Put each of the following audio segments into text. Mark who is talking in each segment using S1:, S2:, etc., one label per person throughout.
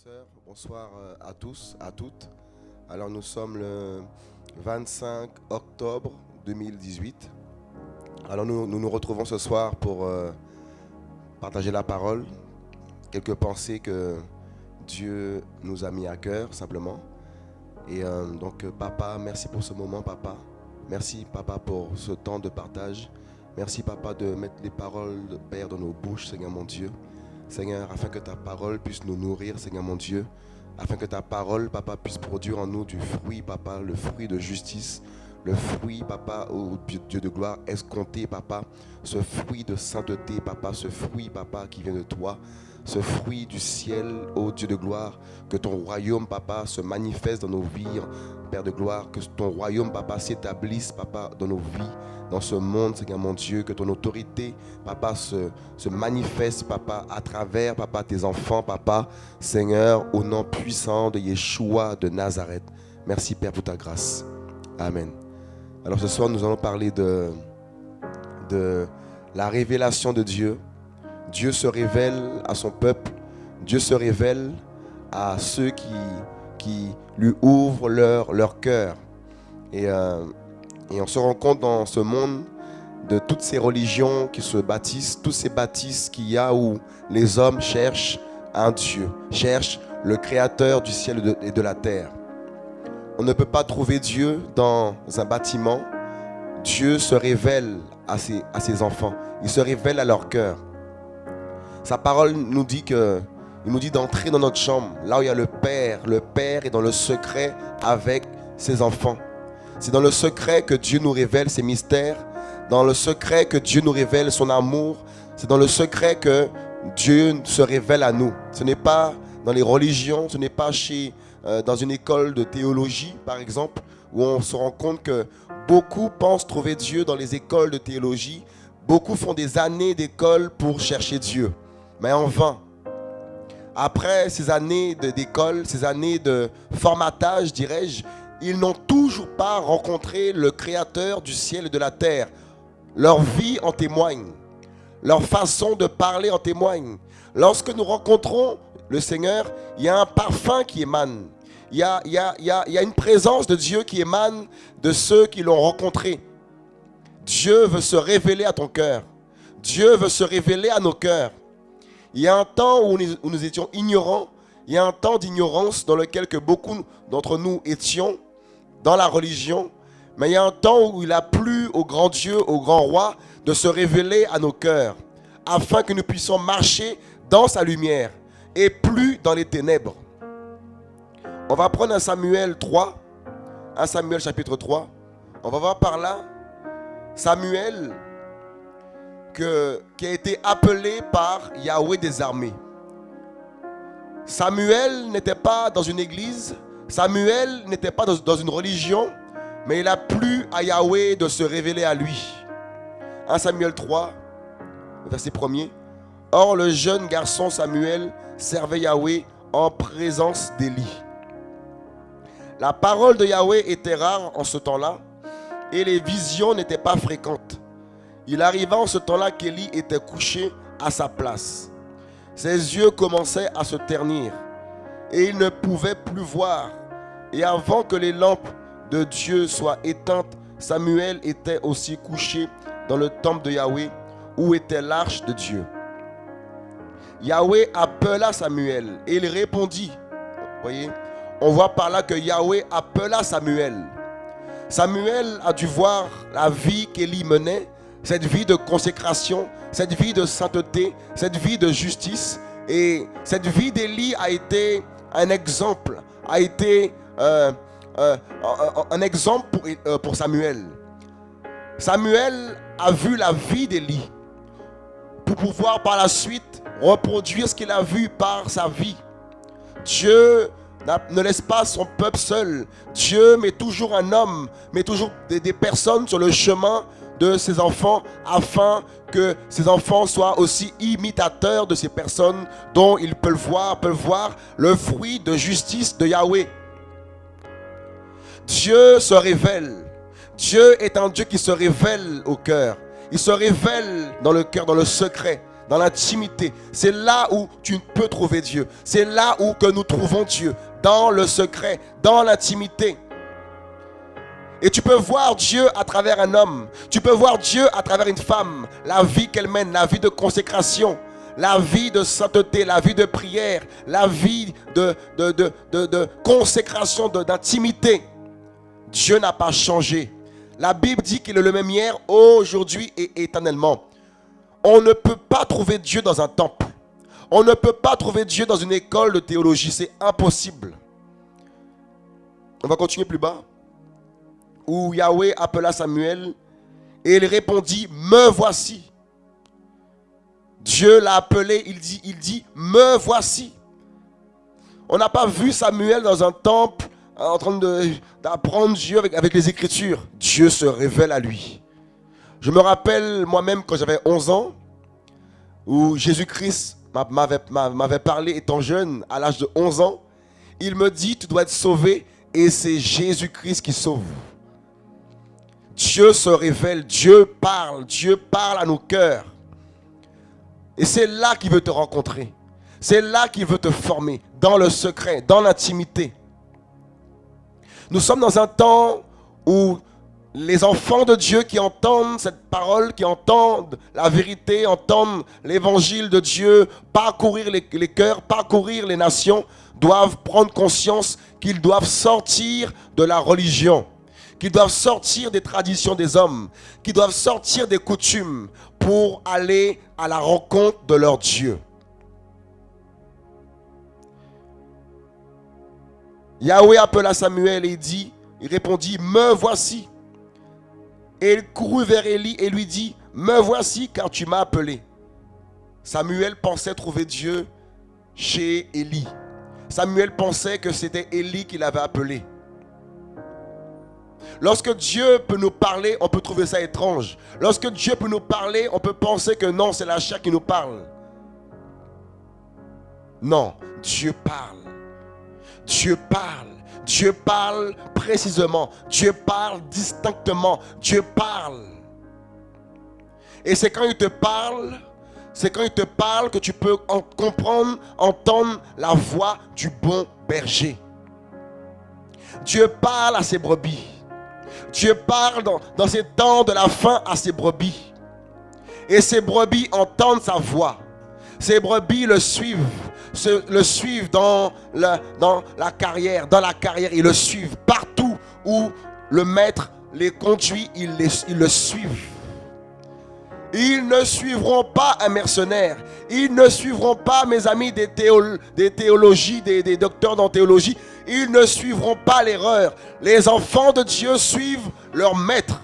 S1: sœurs, bonsoir à tous, à toutes. Alors nous sommes le 25 octobre 2018. Alors nous retrouvons ce soir pour partager la parole, quelques pensées que Dieu nous a mis à cœur simplement. Et donc papa, merci pour ce moment papa. Merci papa pour ce temps de partage. Merci papa de mettre les paroles de Père dans nos bouches, Seigneur mon Dieu. Seigneur, afin que ta parole puisse nous nourrir, Seigneur mon Dieu. Afin que ta parole, papa, puisse produire en nous du fruit, papa, le fruit de justice. Le fruit, papa, ô Dieu de gloire, escompté, papa. Ce fruit de sainteté, papa. Ce fruit, papa, qui vient de toi. Ce fruit du ciel, ô Dieu de gloire. Que ton royaume, papa, se manifeste dans nos vies, Père de gloire. Que ton royaume, papa, s'établisse, papa, dans nos vies. Dans ce monde, Seigneur mon Dieu, que ton autorité, papa, se manifeste, papa, à travers, papa, tes enfants, papa, Seigneur, au nom puissant de Yeshua de Nazareth. Merci, Père, pour ta grâce. Amen. Alors ce soir, nous allons parler de la révélation de Dieu. Dieu se révèle à son peuple. Dieu se révèle à ceux qui lui ouvrent leur cœur. Et on se rend compte dans ce monde de toutes ces religions qui se bâtissent, tous ces bâtisses qu'il y a où les hommes cherchent un Dieu, cherchent le créateur du ciel et de la terre. On ne peut pas trouver Dieu dans un bâtiment. Dieu se révèle à ses enfants. Il se révèle à leur cœur. Sa parole nous dit il nous dit d'entrer dans notre chambre, là où il y a le Père. Le Père est dans le secret avec ses enfants. C'est dans le secret que Dieu nous révèle ses mystères, dans le secret que Dieu nous révèle son amour, c'est dans le secret que Dieu se révèle à nous. Ce n'est pas dans les religions, ce n'est pas dans une école de théologie par exemple, où on se rend compte que beaucoup pensent trouver Dieu dans les écoles de théologie, beaucoup font des années d'école pour chercher Dieu, mais en vain. Après ces années d'école, ces années de formatage, dirais-je, ils n'ont toujours pas rencontré le Créateur du ciel et de la terre. Leur vie en témoigne. Leur façon de parler en témoigne. Lorsque nous rencontrons le Seigneur, il y a un parfum qui émane. Il y a une présence de Dieu qui émane de ceux qui l'ont rencontré. Dieu veut se révéler à ton cœur. Dieu veut se révéler à nos cœurs. Il y a un temps où nous étions ignorants. Il y a un temps d'ignorance dans lequel que beaucoup d'entre nous étions dans la religion, mais il y a un temps où il a plu au grand Dieu, au grand roi, de se révéler à nos cœurs, afin que nous puissions marcher dans sa lumière et plus dans les ténèbres. On va prendre un Samuel 3, un Samuel chapitre 3. On va voir par là Samuel qui a été appelé par Yahweh des armées. Samuel n'était pas dans une église, Samuel n'était pas dans une religion, mais il a plu à Yahweh de se révéler à lui. 1 Samuel 3, verset 1er. Or le jeune garçon Samuel servait Yahweh en présence d'Élie. La parole de Yahweh était rare en ce temps-là et les visions n'étaient pas fréquentes. Il arriva en ce temps-là qu'Élie était couché à sa place. Ses yeux commençaient à se ternir et il ne pouvait plus voir. Et avant que les lampes de Dieu soient éteintes, Samuel était aussi couché dans le temple de Yahweh où était l'arche de Dieu. Yahweh appela Samuel et il répondit. Voyez, on voit par là que Yahweh appela Samuel. Samuel a dû voir la vie qu'Élie menait, cette vie de consécration, cette vie de sainteté, cette vie de justice. Et cette vie d'Élie a été un exemple, a été un exemple pour Samuel. Samuel a vu la vie d'Élie pour pouvoir par la suite reproduire ce qu'il a vu par sa vie. Dieu ne laisse pas son peuple seul. Dieu met toujours un homme, met toujours des personnes sur le chemin de ses enfants afin que ses enfants soient aussi imitateurs de ces personnes dont ils peuvent voir le fruit de justice de Yahweh. Dieu se révèle. Dieu est un Dieu qui se révèle au cœur. Il se révèle dans le cœur, dans le secret, dans l'intimité. C'est là où tu peux trouver Dieu. C'est là où que nous trouvons Dieu, dans le secret, dans l'intimité. Et tu peux voir Dieu à travers un homme. Tu peux voir Dieu à travers une femme. La vie qu'elle mène, la vie de consécration, la vie de sainteté, la vie de prière, la vie de consécration, d'intimité. Dieu n'a pas changé. La Bible dit qu'il est le même hier, aujourd'hui et éternellement. On ne peut pas trouver Dieu dans un temple. On ne peut pas trouver Dieu dans une école de théologie. C'est impossible. On va continuer plus bas. Où Yahweh appela Samuel et il répondit, me voici. Dieu l'a appelé, il dit, me voici. On n'a pas vu Samuel dans un temple en train d'apprendre Dieu avec les Écritures. Dieu se révèle à lui. Je me rappelle moi-même quand j'avais 11 ans, où Jésus-Christ m'avait parlé étant jeune, à l'âge de 11 ans. Il me dit, tu dois être sauvé, et c'est Jésus-Christ qui sauve. Dieu se révèle, Dieu parle à nos cœurs. Et c'est là qu'il veut te rencontrer. C'est là qu'il veut te former, dans le secret, dans l'intimité. Nous sommes dans un temps où les enfants de Dieu qui entendent cette parole, qui entendent la vérité, entendent l'évangile de Dieu, parcourir les cœurs, parcourir les nations, doivent prendre conscience qu'ils doivent sortir de la religion, qu'ils doivent sortir des traditions des hommes, qu'ils doivent sortir des coutumes pour aller à la rencontre de leur Dieu. Yahweh appela Samuel et il répondit, me voici. Et il courut vers Élie et lui dit, me voici car tu m'as appelé. Samuel pensait trouver Dieu chez Élie. Samuel pensait que c'était Élie qui l'avait appelé. Lorsque Dieu peut nous parler, on peut trouver ça étrange. Lorsque Dieu peut nous parler, on peut penser que non, c'est la chair qui nous parle. Non, Dieu parle. Dieu parle. Dieu parle précisément. Dieu parle distinctement. Dieu parle. Et c'est quand il te parle, que tu peux comprendre, entendre la voix du bon berger. Dieu parle à ses brebis. Dieu parle dans ces temps de la fin à ses brebis. Et ces brebis entendent sa voix. Ces brebis le suivent. Le suivent dans la carrière. Dans la carrière, ils le suivent. Partout où le maître les conduit, ils le suivent. Ils ne suivront pas un mercenaire. Ils ne suivront pas, mes amis, des théologies, des docteurs en théologie. Ils ne suivront pas l'erreur. Les enfants de Dieu suivent leur maître.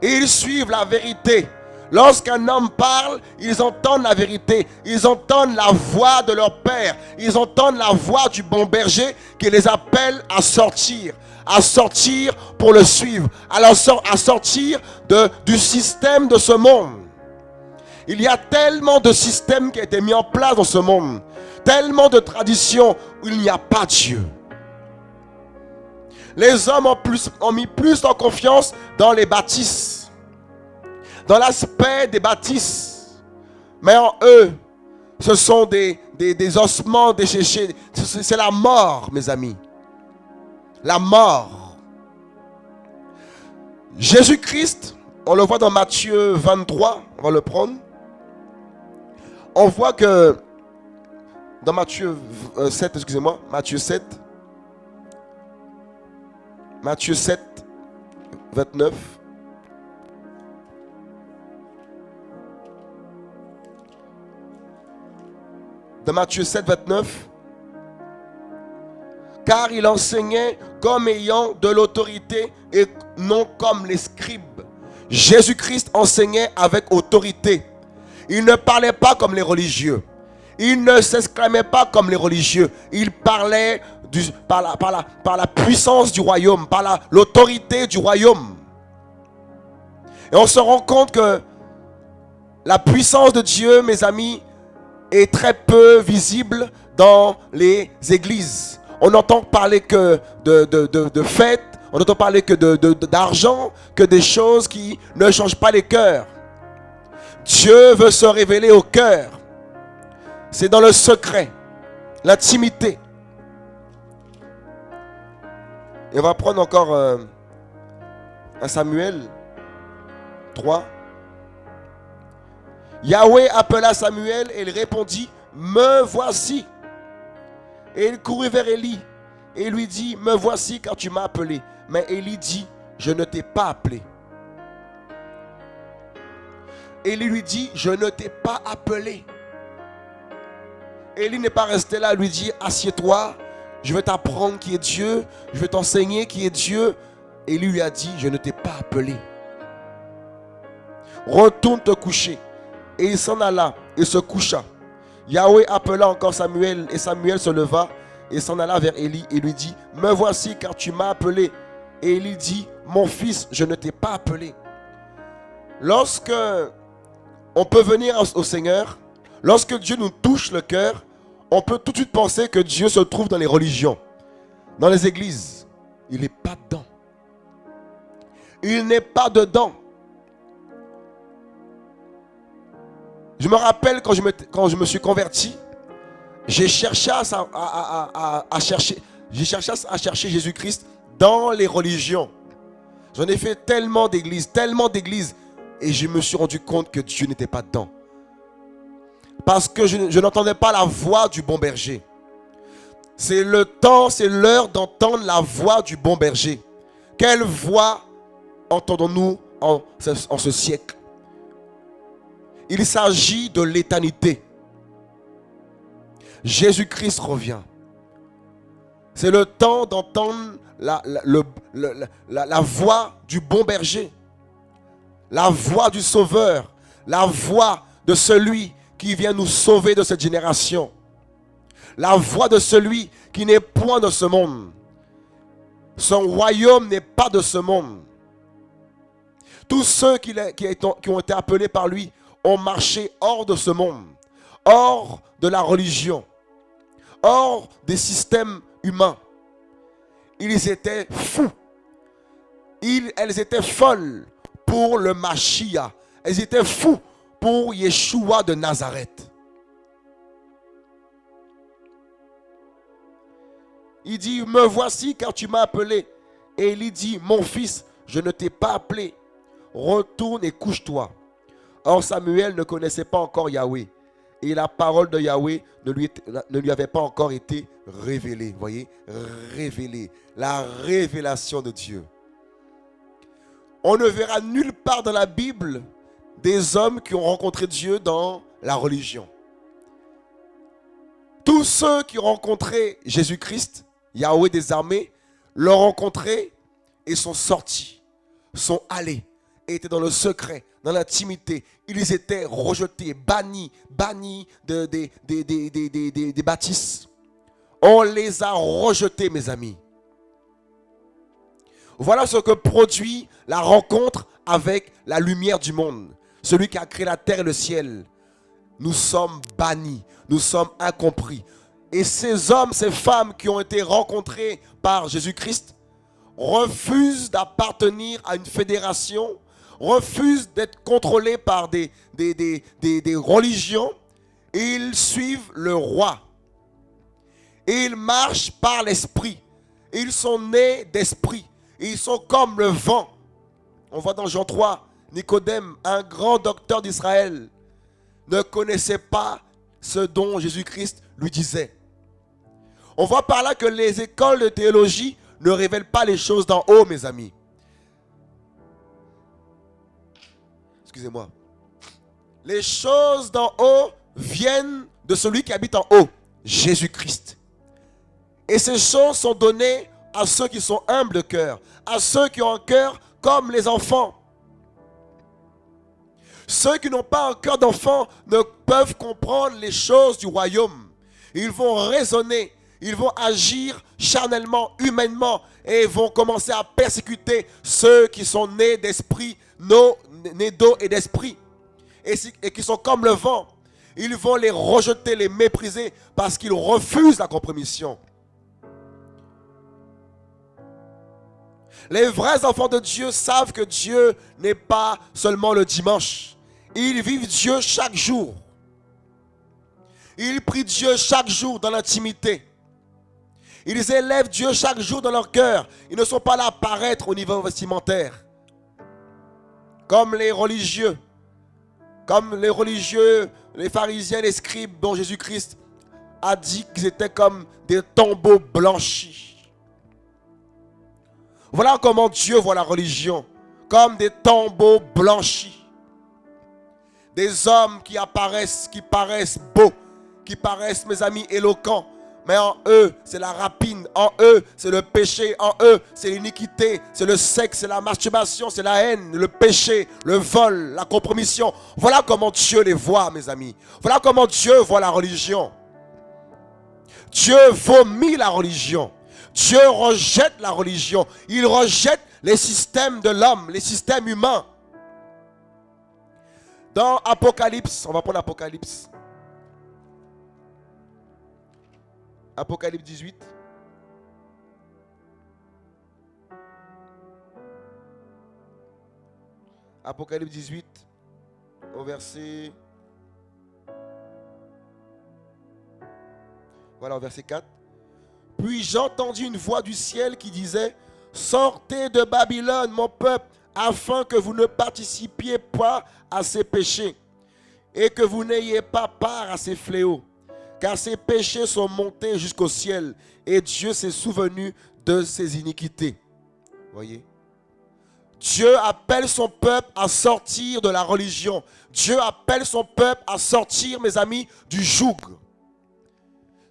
S1: Ils suivent la vérité. Lorsqu'un homme parle, ils entendent la vérité. Ils entendent la voix de leur père. Ils entendent la voix du bon berger qui les appelle à sortir. À sortir pour le suivre. À sortir du système de ce monde. Il y a tellement de systèmes qui ont été mis en place dans ce monde. Tellement de traditions où il n'y a pas Dieu. Les hommes ont mis plus en confiance dans les bâtisses. Dans l'aspect des bâtisses. Mais en eux, ce sont des ossements déchéchés. C'est la mort, mes amis. La mort. Jésus-Christ, on le voit dans Matthieu 23, on va le prendre. On voit que dans Matthieu 7, excusez-moi, Matthieu 7, 29. Dans Matthieu 7, 29. Car il enseignait comme ayant de l'autorité et non comme les scribes. Jésus-Christ enseignait avec autorité. Il ne parlait pas comme les religieux. Il ne s'exclamait pas comme les religieux. Il parlait par la puissance du royaume, par l'autorité du royaume. Et on se rend compte que la puissance de Dieu, mes amis, est très peu visible dans les églises. On n'entend parler que de fêtes, on n'entend parler que d'argent, que des choses qui ne changent pas les cœurs. Dieu veut se révéler au cœur. C'est dans le secret, l'intimité. Et on va prendre encore un Samuel 3. Yahweh appela Samuel et il répondit, me voici. Et il courut vers Élie et lui dit, me voici car tu m'as appelé. Mais Élie dit, je ne t'ai pas appelé. Élie lui dit, je ne t'ai pas appelé. Élie n'est pas resté là, lui dit, assieds-toi, je vais t'apprendre qui est Dieu, je vais t'enseigner qui est Dieu. Élie lui a dit, je ne t'ai pas appelé. Retourne te coucher. Et il s'en alla et se coucha. Yahweh appela encore Samuel et Samuel se leva et s'en alla vers Élie et lui dit, me voici car tu m'as appelé. Et Élie dit, mon fils, je ne t'ai pas appelé. Lorsque on peut venir au Seigneur, lorsque Dieu nous touche le cœur, on peut tout de suite penser que Dieu se trouve dans les religions, dans les églises. Il n'est pas dedans. Il n'est pas dedans. Je me rappelle quand je me suis converti, j'ai cherché à chercher Jésus-Christ dans les religions. J'en ai fait tellement d'églises, et je me suis rendu compte que Dieu n'était pas dedans. Parce que je n'entendais pas la voix du bon berger. C'est le temps, c'est l'heure d'entendre la voix du bon berger. Quelle voix entendons-nous en ce siècle? Il s'agit de l'éternité. Jésus-Christ revient. C'est le temps d'entendre la voix du bon berger. La voix du Sauveur. La voix de celui qui vient nous sauver de cette génération. La voix de celui qui n'est point de ce monde. Son royaume n'est pas de ce monde. Tous ceux qui ont été appelés par lui ont marché hors de ce monde, hors de la religion, hors des systèmes humains. Ils étaient fous. Elles étaient folles pour le Mashiach. Elles étaient fous pour Yeshua de Nazareth. Il dit, me voici car tu m'as appelé. Et il dit, mon fils, je ne t'ai pas appelé. Retourne et couche-toi. Or Samuel ne connaissait pas encore Yahweh. Et la parole de Yahweh ne lui avait pas encore été révélée. Vous voyez, révélée. La révélation de Dieu. On ne verra nulle part dans la Bible des hommes qui ont rencontré Dieu dans la religion. Tous ceux qui ont rencontré Jésus-Christ, Yahweh des armées, l'ont rencontré et sont sortis, sont allés, et étaient dans le secret, dans l'intimité. Ils étaient rejetés, bannis des bâtisses. On les a rejetés, mes amis. Voilà ce que produit la rencontre avec la lumière du monde. Celui qui a créé la terre et le ciel. Nous sommes bannis, nous sommes incompris. Et ces hommes, ces femmes qui ont été rencontrés par Jésus-Christ refusent d'appartenir à une fédération, refusent d'être contrôlés par des religions. Et ils suivent le roi. Et ils marchent par l'esprit. Ils sont nés d'esprit. Et ils sont comme le vent. On voit dans Jean 3, Nicodème, un grand docteur d'Israël, ne connaissait pas ce dont Jésus-Christ lui disait. On voit par là que les écoles de théologie ne révèlent pas les choses d'en haut, mes amis. Excusez-moi. Les choses d'en haut viennent de celui qui habite en haut, Jésus-Christ. Et ces choses sont données à ceux qui sont humbles de cœur, à ceux qui ont un cœur comme les enfants. Ceux qui n'ont pas un cœur d'enfant ne peuvent comprendre les choses du royaume. Ils vont raisonner, ils vont agir charnellement, humainement, et vont commencer à persécuter ceux qui sont nés d'esprit, nés d'eau et d'esprit, et qui sont comme le vent. Ils vont les rejeter, les mépriser, parce qu'ils refusent la compromission. Les vrais enfants de Dieu savent que Dieu n'est pas seulement le dimanche. Ils vivent Dieu chaque jour. Ils prient Dieu chaque jour dans l'intimité. Ils élèvent Dieu chaque jour dans leur cœur. Ils ne sont pas là à paraître au niveau vestimentaire. Comme les religieux. Les pharisiens, les scribes dont Jésus-Christ a dit qu'ils étaient comme des tombeaux blanchis. Voilà comment Dieu voit la religion. Comme des tombeaux blanchis. Des hommes qui paraissent beaux, qui paraissent, mes amis, éloquents. Mais en eux, c'est la rapine. En eux, c'est le péché. En eux, c'est l'iniquité. C'est le sexe, c'est la masturbation, c'est la haine, le péché, le vol, la compromission. Voilà comment Dieu les voit, mes amis. Voilà comment Dieu voit la religion. Dieu vomit la religion. Dieu rejette la religion. Il rejette les systèmes de l'homme, les systèmes humains. Dans Apocalypse, on va prendre Apocalypse. Apocalypse 18. Apocalypse 18, au verset... Voilà, au verset 4. Puis j'entendis une voix du ciel qui disait, « Sortez de Babylone, mon peuple, afin que vous ne participiez pas à ses péchés, et que vous n'ayez pas part à ses fléaux. Car ses péchés sont montés jusqu'au ciel, et Dieu s'est souvenu de ses iniquités. » Voyez? Dieu appelle son peuple à sortir de la religion. Dieu appelle son peuple à sortir, mes amis, du joug.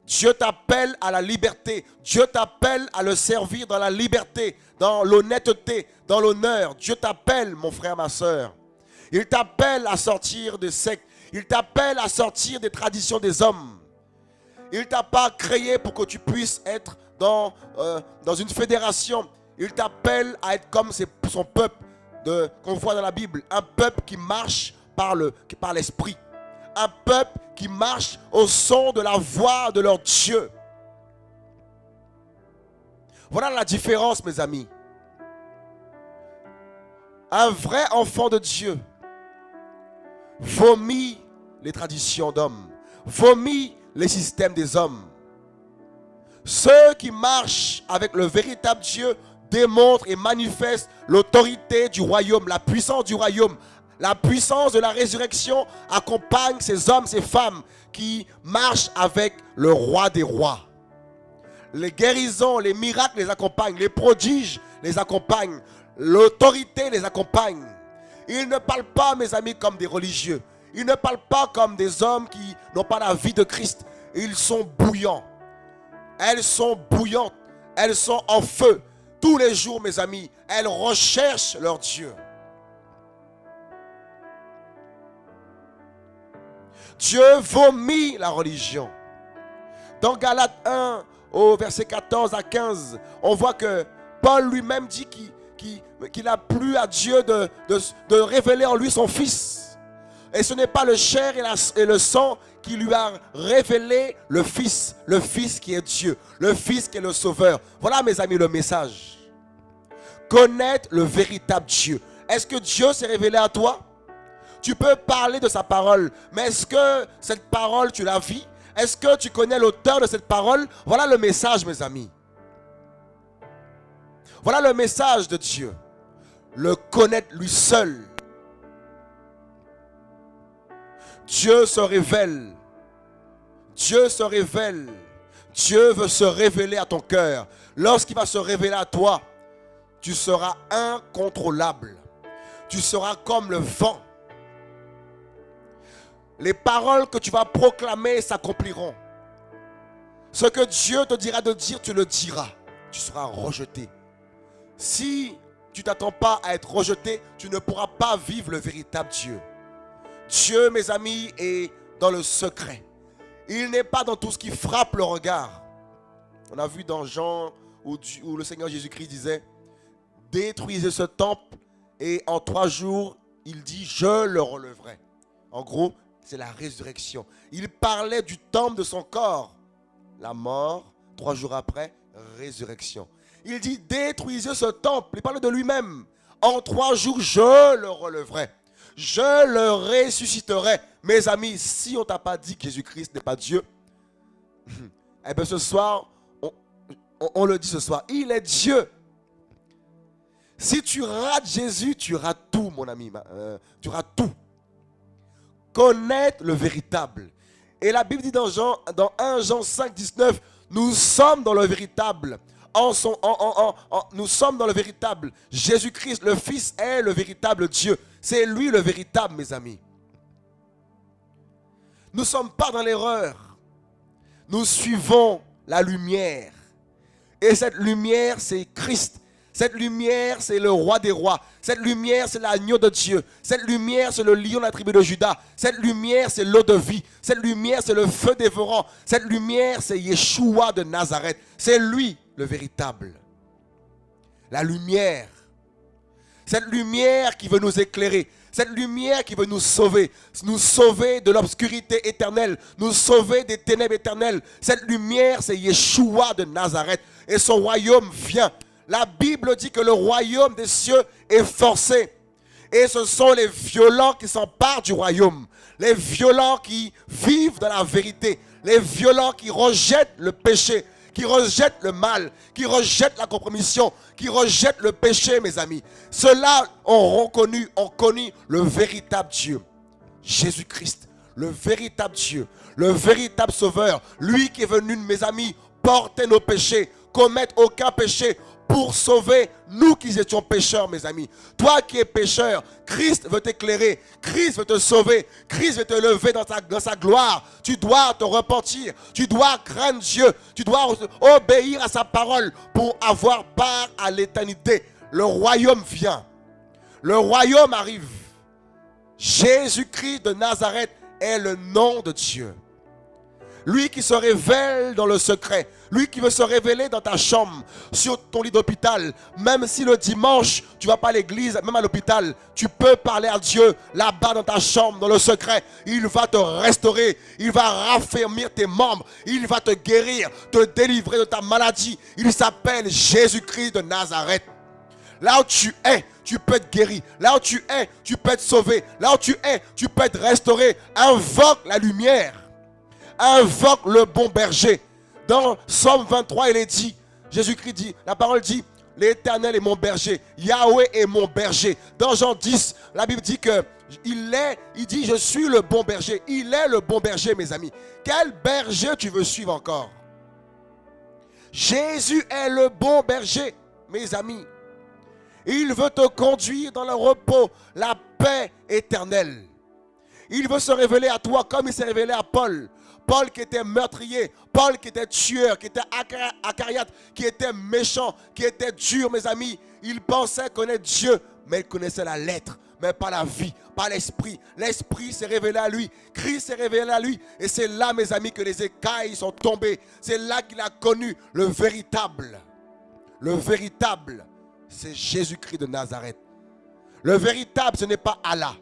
S1: Dieu t'appelle à la liberté. Dieu t'appelle à le servir dans la liberté, dans l'honnêteté, dans l'honneur. Dieu t'appelle, mon frère, ma soeur. Il t'appelle à sortir des sectes. Il t'appelle à sortir des traditions des hommes. Il ne t'a pas créé pour que tu puisses être dans une fédération. Il t'appelle à être comme son peuple qu'on voit dans la Bible. Un peuple qui marche par l'esprit. Un peuple qui marche au son de la voix de leur Dieu. Voilà la différence, mes amis. Un vrai enfant de Dieu vomit les traditions d'hommes, vomit les systèmes des hommes. Ceux qui marchent avec le véritable Dieu démontrent et manifestent l'autorité du royaume, la puissance du royaume. La puissance de la résurrection accompagne ces hommes, ces femmes qui marchent avec le roi des rois. Les guérisons, les miracles les accompagnent, les prodiges les accompagnent, l'autorité les accompagne. Ils ne parlent pas, mes amis, comme des religieux. Ils ne parlent pas comme des hommes qui n'ont pas la vie de Christ. Ils sont bouillants. Elles sont bouillantes. Elles sont en feu. Tous les jours, mes amis, elles recherchent leur Dieu. Dieu vomit la religion. Dans Galates 1, au verset 14 à 15, on voit que Paul lui-même dit qu'il a plu à Dieu de révéler en lui son Fils. Et ce n'est pas le chair et le sang qui lui a révélé le Fils qui est Dieu, le Fils qui est le Sauveur. Voilà, mes amis, le message. Connaître le véritable Dieu. Est-ce que Dieu s'est révélé à toi? Tu peux parler de sa parole, mais est-ce que cette parole, tu la vis? Est-ce que tu connais l'auteur de cette parole? Voilà le message, mes amis. Voilà le message de Dieu. Le connaître lui seul. Dieu se révèle. Dieu se révèle. Dieu veut se révéler à ton cœur. Lorsqu'il va se révéler à toi, tu seras incontrôlable. Tu seras comme le vent. Les paroles que tu vas proclamer s'accompliront. Ce que Dieu te dira de dire, tu le diras. Tu seras rejeté. Si tu ne t'attends pas à être rejeté, tu ne pourras pas vivre le véritable Dieu. Dieu, mes amis, est dans le secret. Il n'est pas dans tout ce qui frappe le regard. On a vu dans Jean où le Seigneur Jésus-Christ disait, détruisez ce temple et en 3 jours, il dit, je le relèverai. En gros, c'est la résurrection. Il parlait du temple de son corps. La mort, 3 jours après, résurrection. Il dit, détruisez ce temple. Il parle de lui-même. En 3 jours, je le relèverai. Je le ressusciterai. Mes amis, si on ne t'a pas dit que Jésus-Christ n'est pas Dieu, eh bien ce soir, on le dit ce soir, il est Dieu. Si tu rates Jésus, tu rates tout, mon ami. Tu rates tout. Connaître le véritable. Et la Bible dit dans 1 Jean 5, 19, nous sommes dans le véritable. Nous sommes dans le véritable. Jésus-Christ, le Fils, est le véritable Dieu. C'est lui le véritable, mes amis. Nous ne sommes pas dans l'erreur. Nous suivons la lumière. Et cette lumière, c'est Christ. Cette lumière, c'est le roi des rois. Cette lumière, c'est l'agneau de Dieu. Cette lumière, c'est le lion de la tribu de Juda. Cette lumière, c'est l'eau de vie. Cette lumière, c'est le feu dévorant. Cette lumière, c'est Yeshua de Nazareth. C'est lui, le véritable. La lumière. Cette lumière qui veut nous éclairer. Cette lumière qui veut nous sauver de l'obscurité éternelle, nous sauver des ténèbres éternelles. Cette lumière, c'est Yeshua de Nazareth. Et son royaume vient. La Bible dit que le royaume des cieux est forcé. Et ce sont les violents qui s'emparent du royaume. Les violents qui vivent dans la vérité. Les violents qui rejettent le péché, qui rejettent le mal, qui rejettent la compromission, qui rejettent le péché, mes amis. Ceux-là ont connu le véritable Dieu. Jésus-Christ, le véritable Dieu, le véritable Sauveur. Lui qui est venu, mes amis, porter nos péchés, commettre aucun péché, pour sauver nous qui étions pécheurs, mes amis. Toi qui es pécheur, Christ veut t'éclairer, Christ veut te sauver, Christ veut te lever dans sa gloire. Tu dois te repentir, tu dois craindre Dieu, tu dois obéir à sa parole pour avoir part à l'éternité. Le royaume vient, le royaume arrive. Jésus-Christ de Nazareth est le nom de Dieu. Lui qui se révèle dans le secret. Lui qui veut se révéler dans ta chambre, sur ton lit d'hôpital. Même si le dimanche, tu ne vas pas à l'église, même à l'hôpital, tu peux parler à Dieu là-bas dans ta chambre, dans le secret. Il va te restaurer. Il va raffermir tes membres. Il va te guérir, te délivrer de ta maladie. Il s'appelle Jésus-Christ de Nazareth. Là où tu es, tu peux être guéri. Là où tu es, tu peux être sauvé. Là où tu es, tu peux être restauré. Invoque la lumière. Invoque le bon berger. Dans Psaume 23, il est dit, Jésus-Christ dit, la parole dit, l'Éternel est mon berger, Yahweh est mon berger. Dans Jean 10, la Bible dit que il dit, je suis le bon berger. Il est le bon berger, mes amis. Quel berger tu veux suivre encore? Jésus est le bon berger, mes amis. Il veut te conduire dans le repos, la paix éternelle. Il veut se révéler à toi comme il s'est révélé à Paul. Paul qui était meurtrier, Paul qui était tueur, qui était acariate, qui était méchant, qui était dur, mes amis. Il pensait connaître Dieu, mais il connaissait la lettre, mais pas la vie, pas l'esprit. L'esprit s'est révélé à lui, Christ s'est révélé à lui. Et c'est là, mes amis, que les écailles sont tombées. C'est là qu'il a connu le véritable. Le véritable, c'est Jésus-Christ de Nazareth. Le véritable, ce n'est pas Allah,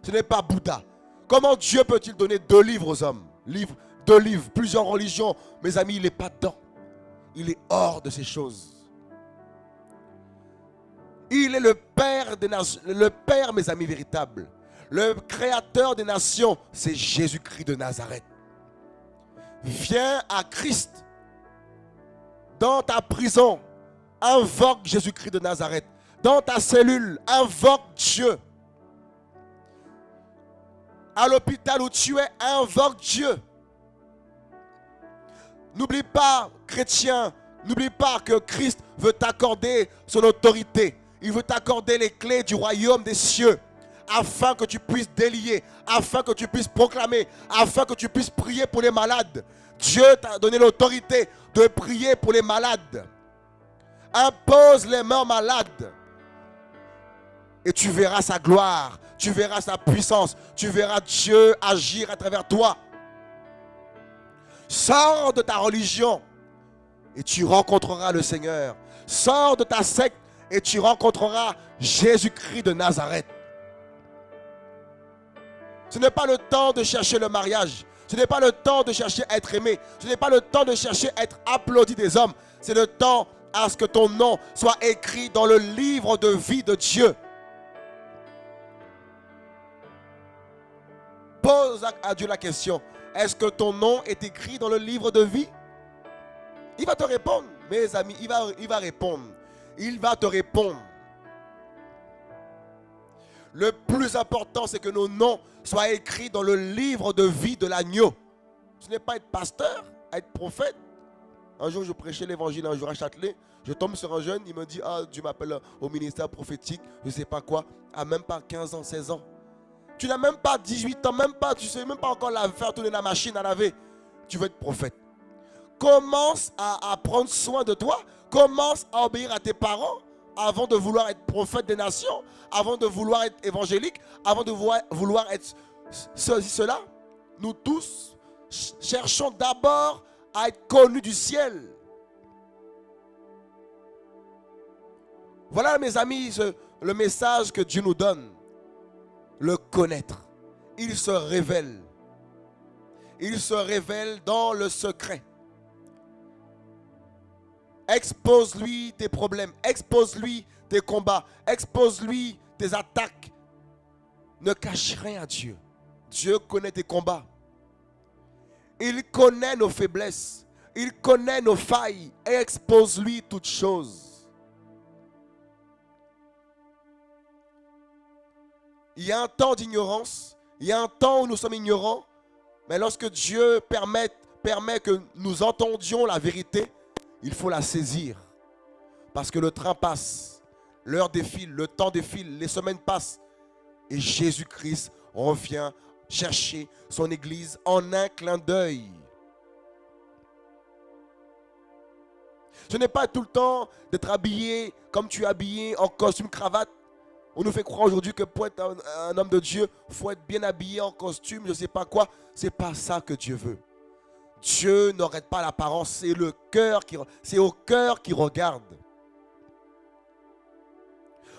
S1: ce n'est pas Bouddha. Comment Dieu peut-il donner 2 livres aux hommes? 2 livres, plusieurs religions. Mes amis, il n'est pas dedans. Il est hors de ces choses. Il est le Père des nations, le Père, mes amis, véritable. Le Créateur des nations, c'est Jésus-Christ de Nazareth. Viens à Christ. Dans ta prison, invoque Jésus-Christ de Nazareth. Dans ta cellule, invoque Dieu. À l'hôpital où tu es, invoque Dieu. N'oublie pas, chrétien, n'oublie pas que Christ veut t'accorder son autorité. Il veut t'accorder les clés du royaume des cieux, afin que tu puisses délier, afin que tu puisses proclamer, afin que tu puisses prier pour les malades. Dieu t'a donné l'autorité de prier pour les malades. Impose les mains malades. Et tu verras sa gloire, tu verras sa puissance, tu verras Dieu agir à travers toi. Sors de ta religion et tu rencontreras le Seigneur. Sors de ta secte et tu rencontreras Jésus-Christ de Nazareth. Ce n'est pas le temps de chercher le mariage. Ce n'est pas le temps de chercher à être aimé. Ce n'est pas le temps de chercher à être applaudi des hommes. C'est le temps à ce que ton nom soit écrit dans le livre de vie de Dieu. Pose à Dieu la question. Est-ce que ton nom est écrit dans le livre de vie? Il va te répondre, mes amis, il va répondre. Il va te répondre. Le plus important, c'est que nos noms soient écrits dans le livre de vie de l'agneau. Ce n'est pas être pasteur, être prophète. Un jour, je prêchais l'évangile un jour à Châtelet. Je tombe sur un jeune, il me dit, ah, Dieu m'appelle au ministère prophétique, je ne sais pas quoi, à même pas 15 ans, 16 ans. Tu n'as même pas 18 ans, même pas, tu ne sais même pas encore faire tourner la machine à laver. Tu veux être prophète. Commence à prendre soin de toi. Commence à obéir à tes parents avant de vouloir être prophète des nations, avant de vouloir être évangélique, avant de vouloir être ceci, cela. Nous tous cherchons d'abord à être connus du ciel. Voilà, mes amis, le message que Dieu nous donne. Le connaître. Il se révèle. Il se révèle dans le secret. Expose-lui tes problèmes. Expose-lui tes combats. Expose-lui tes attaques. Ne cache rien à Dieu. Dieu connaît tes combats. Il connaît nos faiblesses. Il connaît nos failles. Expose-lui toutes choses. Il y a un temps d'ignorance. Il y a un temps où nous sommes ignorants. Mais lorsque Dieu permet que nous entendions la vérité, il faut la saisir. Parce que le train passe. L'heure défile. Le temps défile. Les semaines passent. Et Jésus-Christ revient chercher son église en un clin d'œil. Ce n'est pas tout le temps d'être habillé comme tu es habillé en costume cravate. On nous fait croire aujourd'hui que pour être un homme de Dieu, il faut être bien habillé en costume, je ne sais pas quoi. Ce n'est pas ça que Dieu veut. Dieu n'arrête pas l'apparence, c'est au cœur qu'il regarde.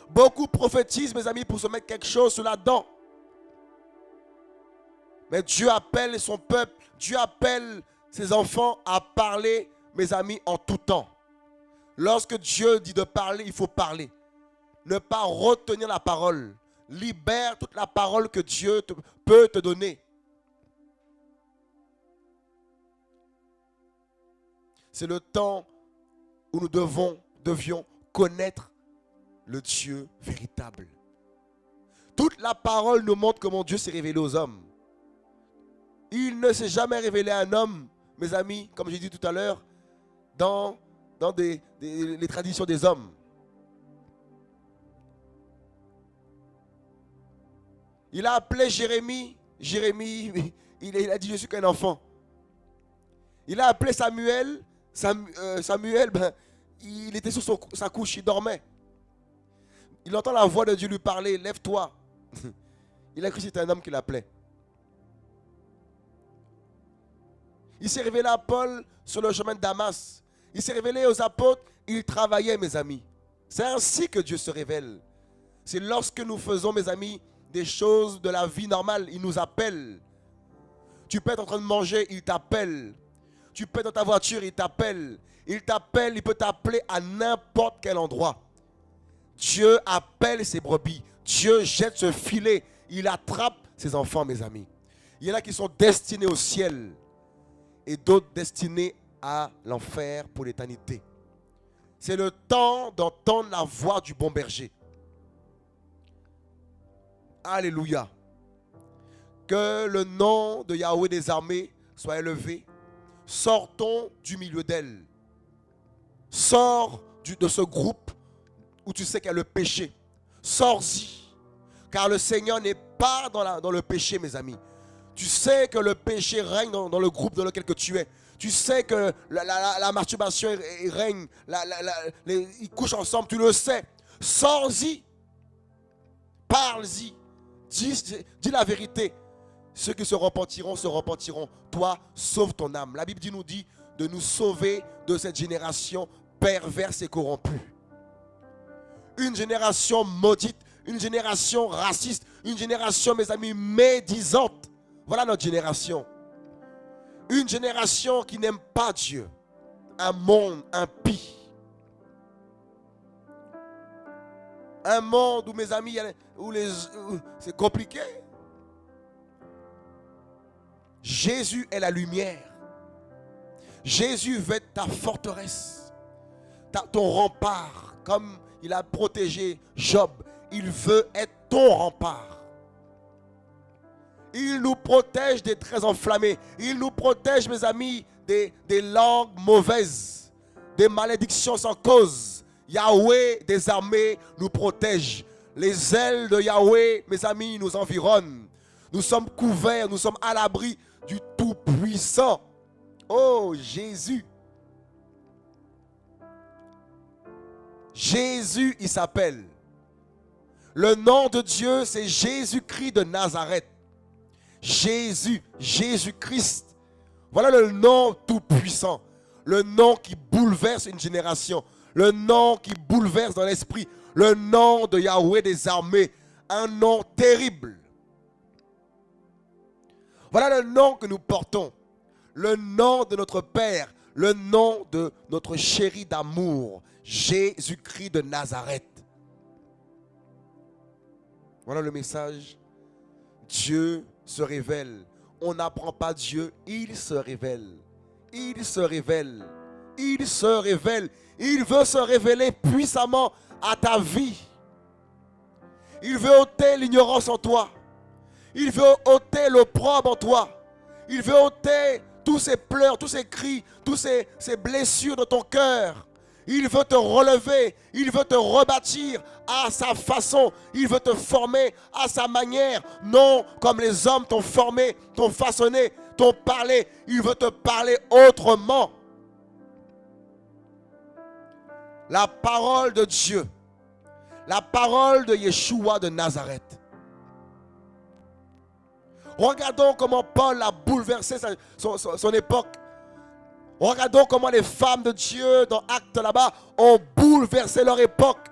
S1: Beaucoup prophétisent, mes amis, pour se mettre quelque chose sur la dent. Mais Dieu appelle son peuple, Dieu appelle ses enfants à parler, mes amis, en tout temps. Lorsque Dieu dit de parler, il faut parler. Ne pas retenir la parole. Libère toute la parole que Dieu peut te donner. C'est le temps où nous devions connaître le Dieu véritable. Toute la parole nous montre comment Dieu s'est révélé aux hommes. Il ne s'est jamais révélé à un homme, mes amis, comme j'ai dit tout à l'heure, dans les traditions des hommes. Il a appelé Jérémie. Jérémie, il a dit, je suis qu'un enfant. Il a appelé Samuel. Samuel, il était sur sa couche, il dormait. Il entend la voix de Dieu lui parler, lève-toi. Il a cru que c'était un homme qui l'appelait. Il s'est révélé à Paul sur le chemin de Damas. Il s'est révélé aux apôtres, il travaillait, mes amis. C'est ainsi que Dieu se révèle. C'est lorsque nous faisons, mes amis, des choses de la vie normale, il nous appelle. Tu peux être en train de manger, il t'appelle. Tu peux être dans ta voiture, il t'appelle. Il t'appelle, il peut t'appeler à n'importe quel endroit. Dieu appelle ses brebis. Dieu jette ce filet. Il attrape ses enfants, mes amis. Il y en a qui sont destinés au ciel et d'autres destinés à l'enfer pour l'éternité. C'est le temps d'entendre la voix du bon berger. Alléluia. Que le nom de Yahweh des armées soit élevé. Sortons du milieu d'elle. Sors de ce groupe où tu sais qu'il y a le péché. Sors-y. Car le Seigneur n'est pas dans le péché, mes amis. Tu sais que le péché règne dans le groupe dans lequel que tu es. Tu sais que la masturbation règne. Ils couchent ensemble, tu le sais. Sors-y. Parle-y. Dis la vérité. Ceux qui se repentiront, se repentiront. Toi, sauve ton âme. La Bible nous dit de nous sauver de cette génération perverse et corrompue. Une génération maudite, une génération raciste, une génération, mes amis, médisante. Voilà notre génération. Une génération qui n'aime pas Dieu. Un monde impie. Un monde où, mes amis, où c'est compliqué. Jésus est la lumière. Jésus veut être ta forteresse, ton rempart, comme il a protégé Job. Il veut être ton rempart. Il nous protège des traits enflammés. Il nous protège, mes amis, des langues mauvaises, des malédictions sans cause. Yahweh des armées nous protège. Les ailes de Yahweh, mes amis, nous environnent. Nous sommes couverts, nous sommes à l'abri du Tout-Puissant. Oh Jésus. Jésus, il s'appelle. Le nom de Dieu, c'est Jésus-Christ de Nazareth. Jésus, Jésus-Christ. Voilà le nom tout-puissant. Le nom qui bouleverse une génération. Le nom qui bouleverse dans l'esprit. Le nom de Yahweh des armées. Un nom terrible. Voilà le nom que nous portons. Le nom de notre Père. Le nom de notre chéri d'amour. Jésus-Christ de Nazareth. Voilà le message. Dieu se révèle. On n'apprend pas Dieu, il se révèle. Il se révèle. Il se révèle. Il veut se révéler puissamment à ta vie. Il veut ôter l'ignorance en toi. Il veut ôter l'opprobre en toi. Il veut ôter tous ces pleurs, tous ces cris, toutes ces blessures de ton cœur. Il veut te relever, il veut te rebâtir à sa façon. Il veut te former à sa manière. Non comme les hommes t'ont formé, t'ont façonné, t'ont parlé. Il veut te parler autrement. La parole de Dieu, la parole de Yeshua de Nazareth. Regardons comment Paul a bouleversé son époque. Regardons comment les femmes de Dieu dans Actes là-bas ont bouleversé leur époque.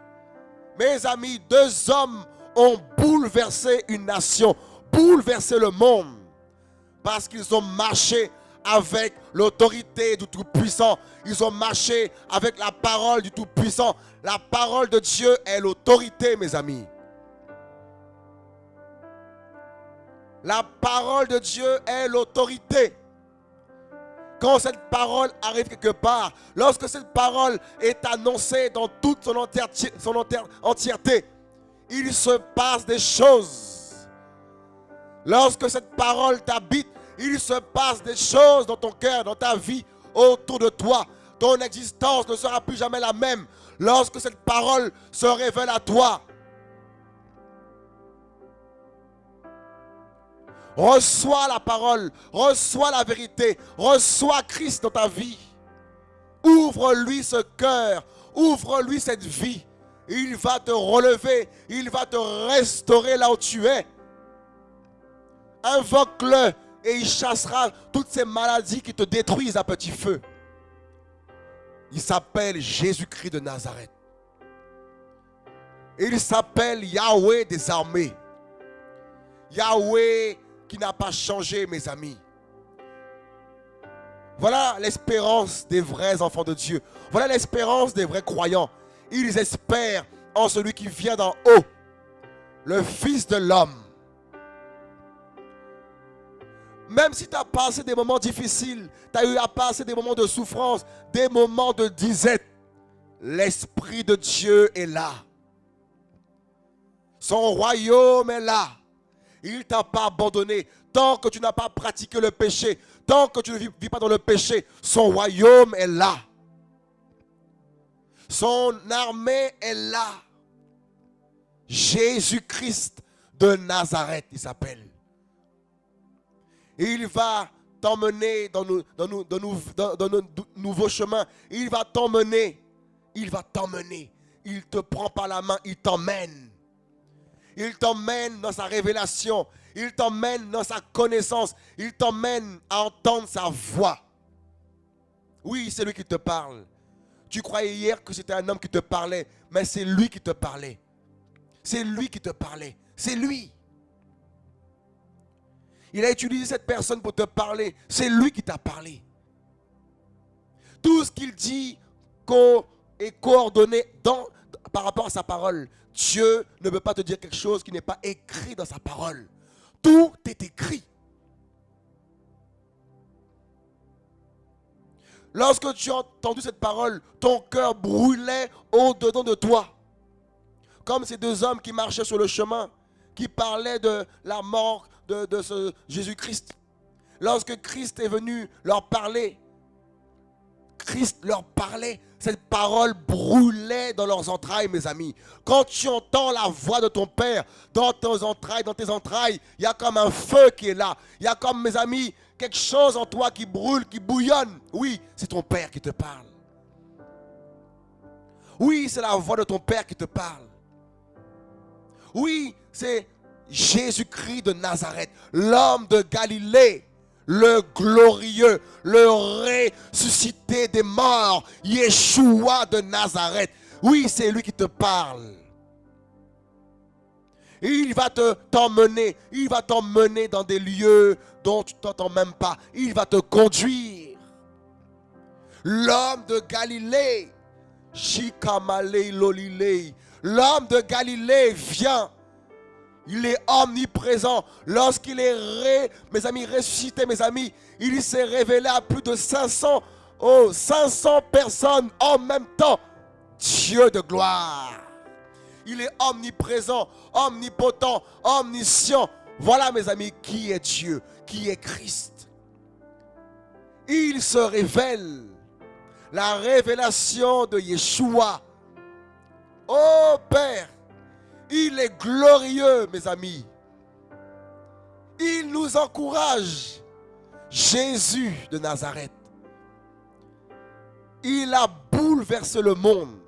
S1: Mes amis, 2 hommes ont bouleversé une nation, bouleversé le monde. Parce qu'ils ont marché avec l'autorité du Tout-Puissant. Ils ont marché avec la parole du Tout-Puissant. La parole de Dieu est l'autorité, mes amis. La parole de Dieu est l'autorité. Quand cette parole arrive quelque part, lorsque cette parole est annoncée dans toute son entièreté, il se passe des choses. Lorsque cette parole t'habite, il se passe des choses dans ton cœur, dans ta vie, autour de toi. Ton existence ne sera plus jamais la même lorsque cette parole se révèle à toi. Reçois la parole, reçois la vérité, reçois Christ dans ta vie. Ouvre-lui ce cœur, ouvre-lui cette vie. Il va te relever, il va te restaurer là où tu es. Invoque-le et il chassera toutes ces maladies qui te détruisent à petit feu. Il s'appelle Jésus-Christ de Nazareth. Il s'appelle Yahweh des armées. Yahweh qui n'a pas changé, mes amis. Voilà l'espérance des vrais enfants de Dieu. Voilà l'espérance des vrais croyants. Ils espèrent en celui qui vient d'en haut, le Fils de l'homme. Même si tu as passé des moments difficiles, tu as eu à passer des moments de souffrance, des moments de disette, l'Esprit de Dieu est là. Son royaume est là. Il ne t'a pas abandonné. Tant que tu n'as pas pratiqué le péché, tant que tu ne vis pas dans le péché, son royaume est là. Son armée est là. Jésus-Christ de Nazareth, il s'appelle. Il va t'emmener dans nos nouveaux chemins. Il va t'emmener. Il va t'emmener. Il te prend par la main, il t'emmène. Il t'emmène dans sa révélation. Il t'emmène dans sa connaissance. Il t'emmène à entendre sa voix. Oui, c'est lui qui te parle. Tu croyais hier que c'était un homme qui te parlait, mais c'est lui qui te parlait. C'est lui qui te parlait. C'est lui. Il a utilisé cette personne pour te parler. C'est lui qui t'a parlé. Tout ce qu'il dit est coordonné par rapport à sa parole. Dieu ne peut pas te dire quelque chose qui n'est pas écrit dans sa parole. Tout est écrit. Lorsque tu as entendu cette parole, ton cœur brûlait au-dedans de toi. Comme ces deux hommes qui marchaient sur le chemin, qui parlaient de la mort de ce Jésus-Christ. Lorsque Christ est venu leur parler, Christ leur parlait, cette parole brûlait dans leurs entrailles, mes amis. Quand tu entends la voix de ton Père dans tes entrailles, il y a comme un feu qui est là. Il y a comme, mes amis, quelque chose en toi qui brûle, qui bouillonne. Oui, c'est ton Père qui te parle. Oui, c'est la voix de ton Père qui te parle. Oui, c'est Jésus-Christ de Nazareth, l'homme de Galilée, le glorieux, le ressuscité des morts, Yeshua de Nazareth. Oui, c'est lui qui te parle. Il va t'emmener dans des lieux dont tu ne t'entends même pas. Il va te conduire. L'homme de Galilée, Shikamalei Lolilei, l'homme de Galilée vient. Il est omniprésent. Lorsqu'il est, mes amis, ressuscité, mes amis, il s'est révélé à plus de 500 personnes en même temps. Dieu de gloire. Il est omniprésent, omnipotent, omniscient. Voilà, mes amis, qui est Dieu, qui est Christ. Il se révèle. La révélation de Yeshua. Oh Père, il est glorieux, mes amis. Il nous encourage. Jésus de Nazareth. Il a bouleversé le monde.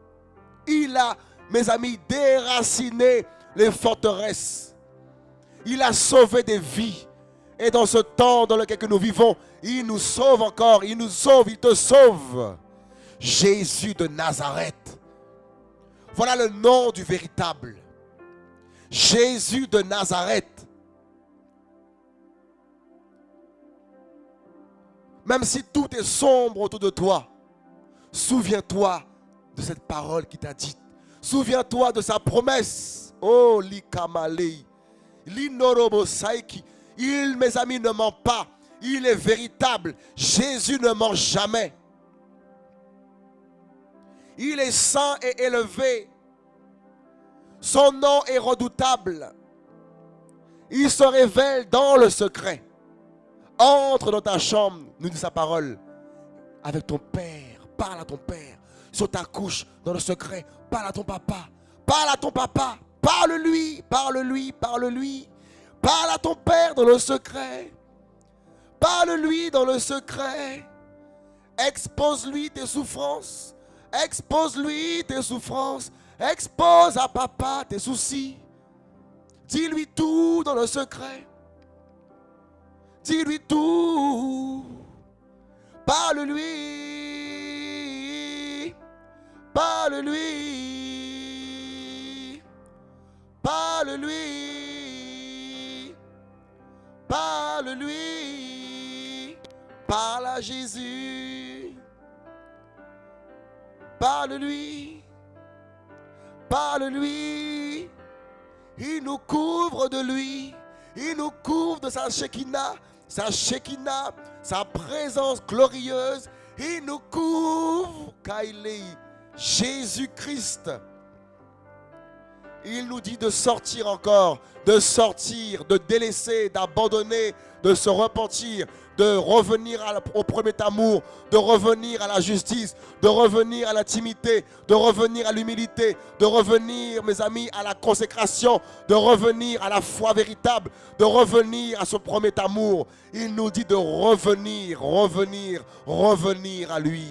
S1: Il a, mes amis, déraciné les forteresses. Il a sauvé des vies. Et dans ce temps dans lequel nous vivons, il nous sauve encore. Il nous sauve, il te sauve. Jésus de Nazareth. Voilà le nom du véritable. Jésus de Nazareth. Même si tout est sombre autour de toi, souviens-toi de cette parole qui t'a dite. Souviens-toi de sa promesse. Oh, l'ikamalei, l'inorobosaiki. Il, mes amis, ne ment pas. Il est véritable. Jésus ne ment jamais. Il est saint et élevé. Son nom est redoutable. Il se révèle dans le secret. Entre dans ta chambre, nous dit sa parole, avec ton Père. Parle à ton Père. Sur ta couche, dans le secret. Parle à ton papa. Parle à ton papa. Parle-lui, parle-lui, parle-lui. Parle à ton Père dans le secret. Parle-lui dans le secret. Expose-lui tes souffrances. Expose-lui tes souffrances. Expose à papa tes soucis. Dis-lui tout dans le secret. Dis-lui tout. Parle-lui. Parle-lui. Parle-lui. Parle-lui. Parle à Jésus. Parle-lui. Parle-lui. Il nous couvre de lui. Il nous couvre de sa Shekinah. Sa Shekinah, sa présence glorieuse. Il nous couvre. Kailei, Jésus-Christ. Il nous dit de sortir encore, de sortir, de délaisser, d'abandonner, de se repentir, de revenir au premier amour, de revenir à la justice, de revenir à l'intimité, de revenir à l'humilité, de revenir, mes amis, à la consécration, de revenir à la foi véritable, de revenir à ce premier amour. Il nous dit de revenir, revenir, revenir à lui.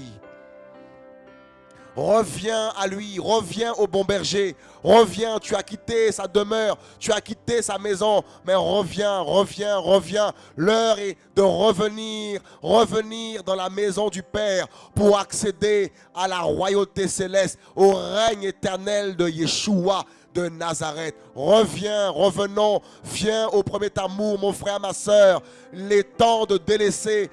S1: Reviens à lui, reviens au bon berger, reviens, tu as quitté sa demeure, tu as quitté sa maison, mais reviens, reviens, reviens. L'heure est de revenir, revenir dans la maison du Père pour accéder à la royauté céleste, au règne éternel de Yeshua de Nazareth. Reviens, revenons, viens au premier amour, mon frère, ma soeur. Les temps de délaisser,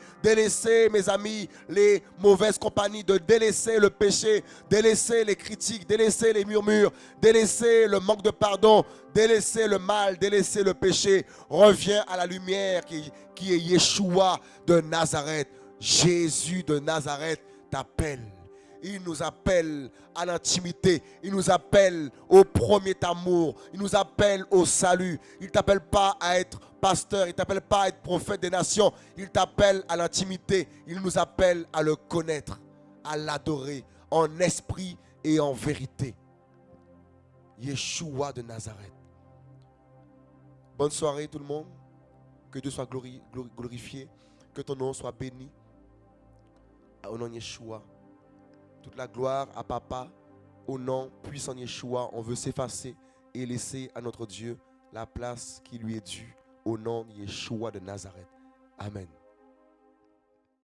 S1: mes amis, les mauvaises compagnies, de délaisser le péché, délaisser les critiques, délaisser les murmures, délaisser le manque de pardon, délaisser le mal, délaisser le péché. Reviens à la lumière qui est Yeshua de Nazareth. Jésus de Nazareth t'appelle. Il nous appelle à l'intimité. Il nous appelle au premier amour. Il nous appelle au salut. Il ne t'appelle pas à être pasteur. Il ne t'appelle pas à être prophète des nations. Il t'appelle à l'intimité. Il nous appelle à le connaître, à l'adorer en esprit et en vérité. Yeshua de Nazareth. Bonne soirée tout le monde. Que Dieu soit glorifié. Que ton nom soit béni. Au nom de Yeshua. Toute la gloire à Papa. Au nom puissant de Yeshua. On veut s'effacer et laisser à notre Dieu la place qui lui est due. Au nom de Yeshua de Nazareth. Amen.